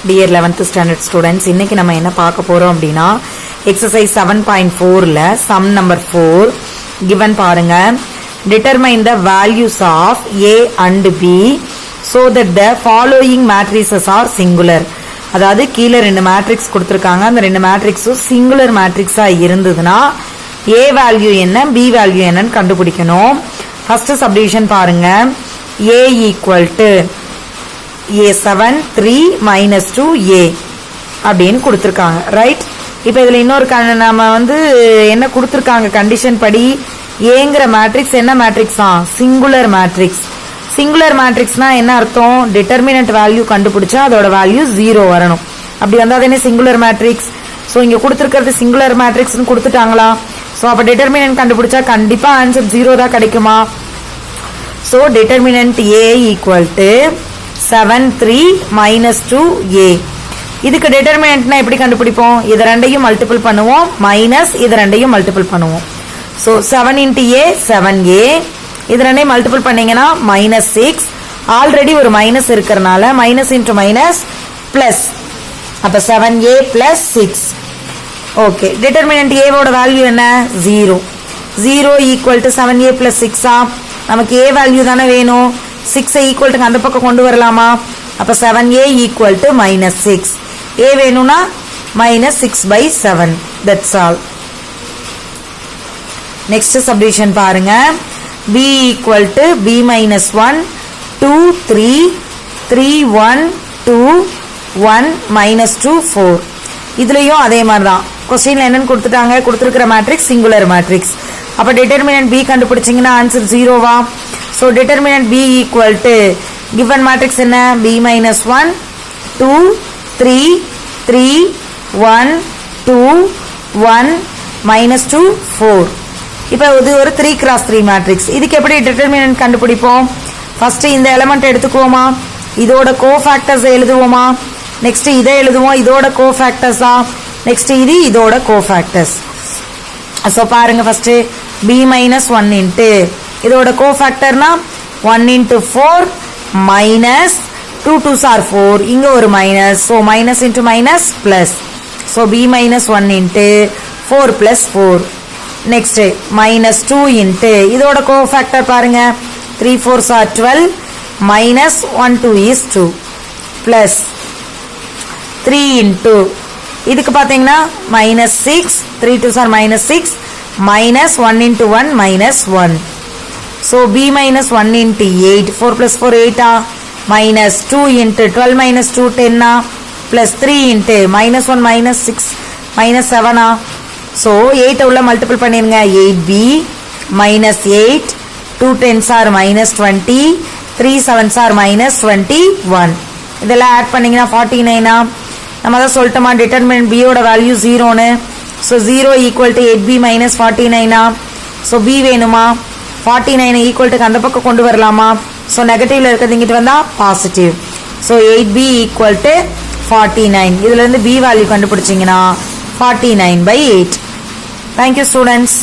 Dear 11th standard students, இன்னைக்கு நம்ம என்ன பார்க்க போறோம் அப்படினா exercise 7.4ல sum number 4 given பாருங்க. Determine the values of A and B so that the following matrices are singular. அதாவது கீழ ரெண்டு மேட்ரிக்ஸ் கொடுத்திருக்காங்க. அந்த ரெண்டு மேட்ரிக்ஸும் சிங்குலர் மேட்ரிக்ஸா இருந்ததுனா A வேல்யூ என்ன B வேல்யூ என்னன்னு கண்டுபிடிக்கணும். ஃபர்ஸ்ட் சப்டிவிஷன் பாருங்க. A equal to A7 3 minus 2A அப்படின்னு கொடுத்திருக்காங்க. ரைட். இப்போ இதுல இன்னொரு நாம என்ன கொடுத்திருக்காங்க கண்டிஷன் படி ஏங்கிற மேட்ரிக்ஸ் என்ன மேட்ரிக்ஸா சிங்குலர் மேட்ரிக்ஸ். சிங்குலர் மேட்ரிக்ஸ்னா என்ன அர்த்தம்? டிட்டர்மினன்ட் வேல்யூ கண்டுபிடிச்சா அதோட வேல்யூ 0 வரணும். அப்படி வந்தா அது என்ன சிங்குலர் மேட்ரிக்ஸ். ஸோ இங்க கொடுத்திருக்கிறது சிங்குலர் மேட்ரிக்ஸ்னு கொடுத்துட்டாங்களா? ஸோ அப்ப டிட்டர்மினன்ட் கண்டுபிடிச்சா கண்டிப்பா ஆன்சர் 0 தான் கிடைக்குமா? So determinant A equal to 7 3 minus 2A. இதுக்கு டிட்டர்மினன்ட்னா எப்படி கண்டுபிடிப்போம்? இது ரெண்டையும் மல்டிபிள் பண்ணுவோம் மைனஸ் இது ரெண்டையும் மல்டிபிள் பண்ணுவோம். So 7 into A 7A. இது ரெண்டையும் மல்டிபிள் பண்ணீங்கன்னா மைனஸ் 6. ஆல்ரெடி ஒரு மைனஸ் இருக்கிறதுனால மைனஸ் இன்டு மைனஸ் பிளஸ். அப்ப 7A plus 6. ஓகே. டிட்டர்மினன்ட் ஏவோட வேல்யூ என்ன? 0. 0 equal to 7A plus 6. நமக்கு A வேல்யூ தானே வேணும். 6 equal to அந்த பக்கம் கொண்டு வரலாமா? அப்ப 7A equal to minus 6. A வேணும்னா minus 6/7. That's all. Next subdivision பாருங்க. B equal to B minus 1 2 3 3 1 2 1 minus 2 4. இதுலயும் அதே மாதிரி தான். கொஸ்டின்ல என்னன்னு கொடுத்துட்டாங்க? கொடுத்திருக்கிற மேட்ரிக்ஸ் சிங்குலர் மேட்ரிக்ஸ். அப்ப டிட்டர்மினன்ட் B கண்டுபிடிச்சீங்கன்னா ஆன்சர் 0வா? So determinant B equal to given matrix என்ன? B minus 1 2 3 3 1 2 1 minus 2 4. இப்போ இது ஒரு 3 cross 3 மேட்ரிக்ஸ். இதுக்கு எப்படி டிட்டர்மினன்ட் கண்டுபிடிப்போம்? ஃபர்ஸ்ட் இந்த எலிமெண்ட் எடுத்துக்குவோமா? இதோட கோஃபேக்டர்ஸ் எழுதுவோமா? நெக்ஸ்ட் இதை எழுதுவோம். இதோட கோஃபேக்டர்ஸா? நெக்ஸ்ட் இது இதோட கோஃபேக்டர்ஸ். ஸோ பாருங்க ஃபர்ஸ்ட் B minus 1 into இதோட கோஃபேக்டர்னா 1 into 4 minus 2 2s are 4. இங்க ஒரு minus. So minus into minus plus. So B minus 1 into 4 plus 4. Next minus 2 into இதோட கோஃபேக்டர் பாருங்க 3 4s are 12 minus 1 2 is 2 plus 3 into இதுக்கு பாத்தீங்கன்னா minus 6 3 2s are minus 6 minus 1 into 1 minus 1. So B minus 1 into 8 4 plus 4 8 minus 2 into 12 minus 2 10 plus 3 into minus 1 minus 6 minus 7 So 8 உள்ள multiple பண்ணிருங்க 8B minus 8 2 10s are minus 20 3 7s are minus 21. இதெல்லாம் add பண்ணீங்கன்னா 49. நம்ம தான் சொல்லிட்டோமா determinant B ஓட value 0னு. So 0 equal to 8B minus 49. So B வேணுமா? 49 equal to அந்த பக்கம் கொண்டு வரலாமா? So நெகட்டிவ்ல இருக்கிறது இங்கிட்டு வந்தா positive. So 8B equal to 49. இதுல இருந்து B value கண்டுபிடிச்சீங்கன்னா 49/8. Thank you students.